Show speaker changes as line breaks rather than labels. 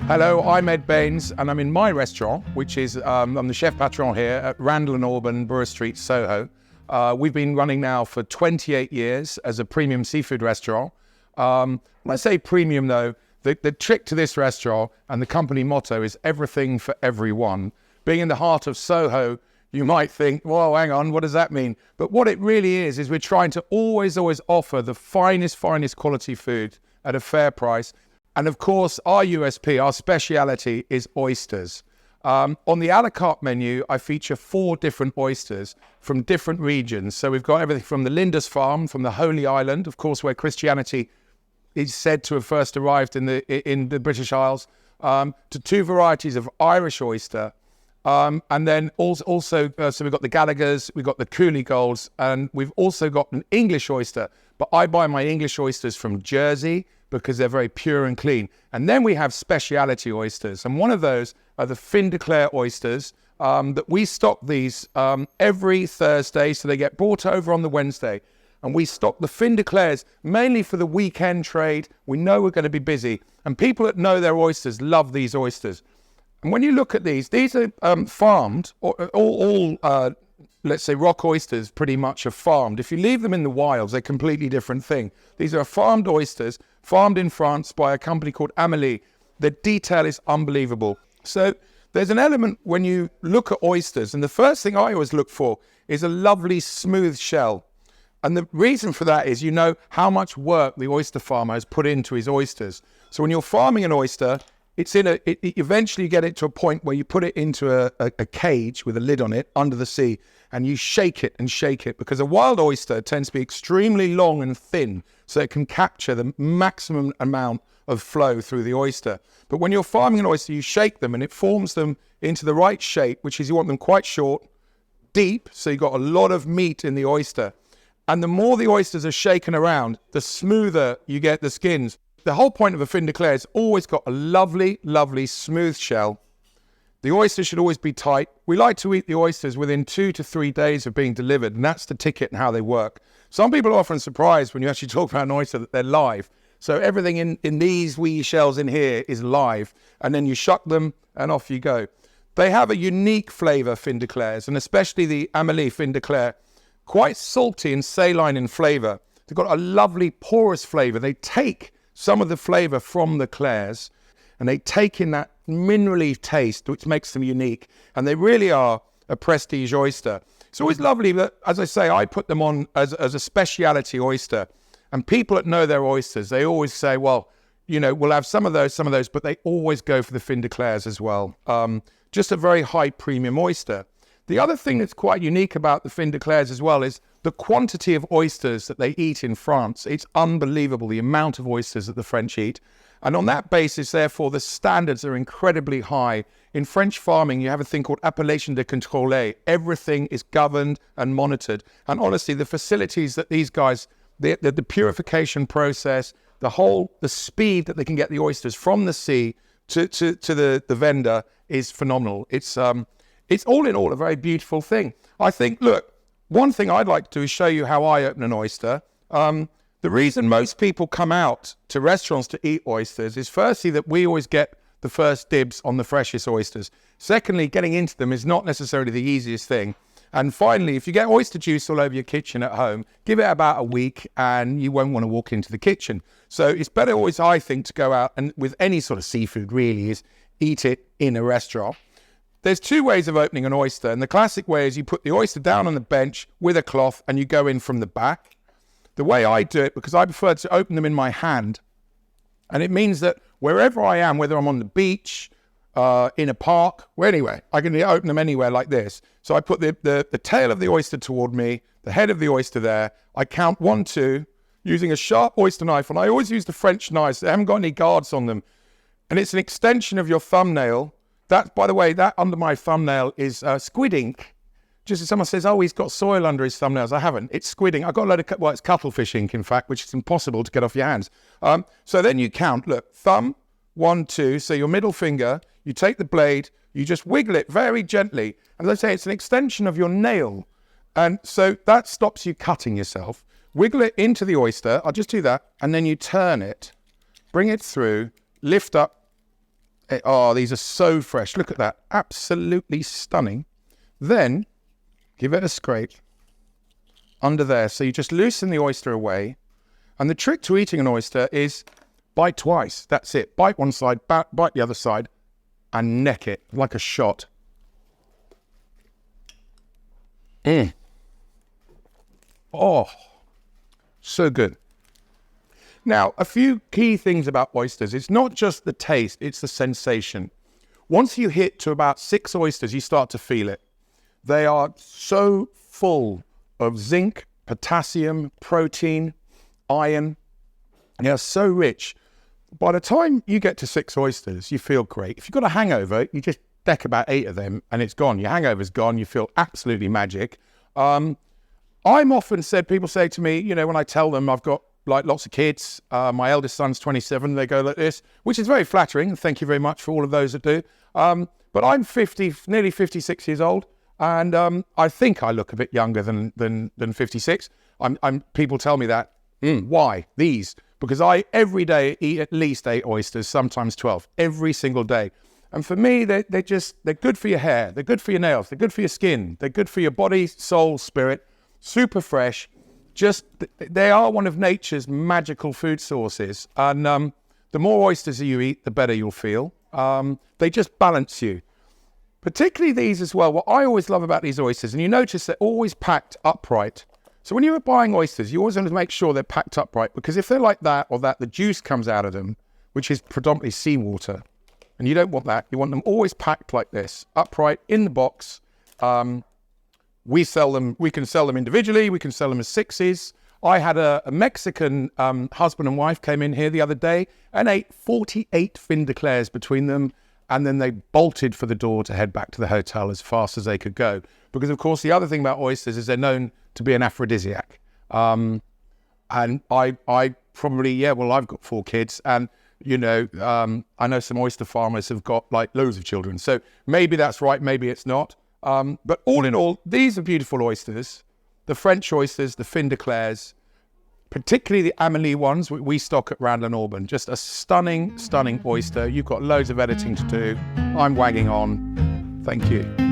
Hello, I'm Ed Baines, and I'm in my restaurant, which is, I'm the chef patron here at Randall Aubin, Brasserie, Soho. We've been running now for 28 years as a premium seafood restaurant. When I say premium though, the trick to this restaurant and the company motto is everything for everyone. Being in the heart of Soho, you might think, well, hang on, what does that mean? But what it really is we're trying to always offer the finest quality food at a fair price. And of course, our USP, our speciality is oysters. On the a la carte menu, I feature 4 different oysters from different regions. So we've got everything from the Lindisfarne, from the Holy Island, of course, where Christianity is said to have first arrived in the British Isles, to 2 varieties of Irish oyster. And then also, so we've got the Gallagher's, we've got the Cooley Golds, and we've also got an English oyster. But I buy my English oysters from Jersey because they're very pure and clean. And then we have speciality oysters. And one of those are the Fine De Claire Oysters, that we stock these every Thursday. So they get brought over on the Wednesday. And we stock the Fine De Claires mainly for the weekend trade. We know we're going to be busy. And people that know their oysters love these oysters. And when you look at these are farmed, all let's say rock oysters pretty much are farmed. If you leave them in the wilds, they're a completely different thing. These are farmed oysters, farmed in France by a company called Anglo. The detail is unbelievable. So there's an element when you look at oysters, and the first thing I always look for is a lovely smooth shell. And the reason for that is you know how much work the oyster farmer has put into his oysters. So when you're farming an oyster, eventually you get it to a point where you put it into a cage with a lid on it under the sea, and you shake it because a wild oyster tends to be extremely long and thin, so it can capture the maximum amount of flow through the oyster. But when you're farming an oyster, you shake them and it forms them into the right shape, which is you want them quite short, deep, so you've got a lot of meat in the oyster. And the more the oysters are shaken around, the smoother you get the skins. The whole point of a Fine De Claire is always got a lovely, lovely smooth shell. The oyster should always be tight. We like to eat the oysters within 2 to 3 days of being delivered, and that's the ticket and how they work. Some people are often surprised when you actually talk about an oyster that they're live. So everything in these wee shells in here is live, and then you shuck them and off you go. They have a unique flavour, Fine De Claires, and especially the Amélie Fine De Claire, quite salty and saline in flavour. They've got a lovely porous flavour. They take some of the flavour from the clairs, and they take in that minerally taste, which makes them unique. And they really are a prestige oyster. It's always lovely that, as I say, I put them on as a speciality oyster. And people that know their oysters, they always say, well, you know, we'll have some of those, but they always go for the Fine De Claires as well. Just a very high premium oyster. The other thing that's quite unique about the Fine De Claires as well is the quantity of oysters that they eat in France. It's unbelievable, the amount of oysters that the French eat. And on that basis, therefore, the standards are incredibly high. In French farming, you have a thing called appellation de contrôle. Everything is governed and monitored. And honestly, the facilities that these guys, the purification process, the speed that they can get the oysters from the sea to the vendor is phenomenal. It's all in all a very beautiful thing. I think, look, one thing I'd like to do is show you how I open an oyster. The reason most people come out to restaurants to eat oysters is firstly that we always get the first dibs on the freshest oysters. Secondly, getting into them is not necessarily the easiest thing. And finally, if you get oyster juice all over your kitchen at home, give it about a week and you won't want to walk into the kitchen. So it's better always, I think, to go out and with any sort of seafood really is eat it in a restaurant. There's 2 ways of opening an oyster, and the classic way is you put the oyster down on the bench with a cloth and you go in from the back. The way I do it, because I prefer to open them in my hand, and it means that wherever I am, whether I'm on the beach, in a park, or anywhere, I can open them anywhere like this. So I put the tail of the oyster toward me, the head of the oyster there. I count 1, 2, using a sharp oyster knife, and I always use the French knives. They haven't got any guards on them. And it's an extension of your thumbnail. That, by the way, that under my thumbnail is squid ink. Just as someone says, oh, he's got soil under his thumbnails. I haven't. It's squid ink. I've got a load of, well, it's cuttlefish ink, in fact, which is impossible to get off your hands. So then you count, look, thumb, 1, 2. So your middle finger, you take the blade, you just wiggle it very gently. And let's say it's an extension of your nail. And so that stops you cutting yourself. Wiggle it into the oyster. I'll just do that. And then you turn it, bring it through, lift up, Oh, these are so fresh. Look at that. Absolutely stunning. Then give it a scrape under there. So you just loosen the oyster away. And the trick to eating an oyster is bite twice. That's it. Bite one side, bite the other side, and neck it like a shot. Oh, so good. Now, a few key things about oysters. It's not just the taste, it's the sensation. Once you hit to about 6 oysters, you start to feel it. They are so full of zinc, potassium, protein, iron. They're so rich. By the time you get to 6 oysters, you feel great. If you've got a hangover, you just deck about 8 of them and it's gone. Your hangover's gone. You feel absolutely magic. I'm often said, people say to me, when I tell them I've got like lots of kids, my eldest son's 27, they go like this, which is very flattering. Thank you very much for all of those that do. But I'm 50, nearly 56 years old. And I think I look a bit younger than 56. People tell me that. Why? These. Because I, every day, eat at least 8 oysters, sometimes 12, every single day. And for me, they're good for your hair. They're good for your nails. They're good for your skin. They're good for your body, soul, spirit. Super fresh. They are one of nature's magical food sources. And the more oysters you eat, the better you'll feel. They just balance you. Particularly these as well. What I always love about these oysters, and you notice they're always packed upright. So when you're buying oysters, you always want to make sure they're packed upright, because if they're like that or that, the juice comes out of them, which is predominantly seawater. And you don't want that. You want them always packed like this, upright in the box. We sell them. We can sell them individually. We can sell them as 6s. I had a Mexican husband and wife came in here the other day and ate 48 Fine De Claires between them. And then they bolted for the door to head back to the hotel as fast as they could go. Because, of course, the other thing about oysters is they're known to be an aphrodisiac. And I probably, I've got 4 kids. And, I know some oyster farmers have got, like, loads of children. So maybe that's right, maybe it's not. But all in all, these are beautiful oysters. The French oysters, the Fine De Claires, particularly the Amélie ones we stock at Randall Aubin. Just a stunning, stunning oyster. You've got loads of editing to do. I'm wagging on. Thank you.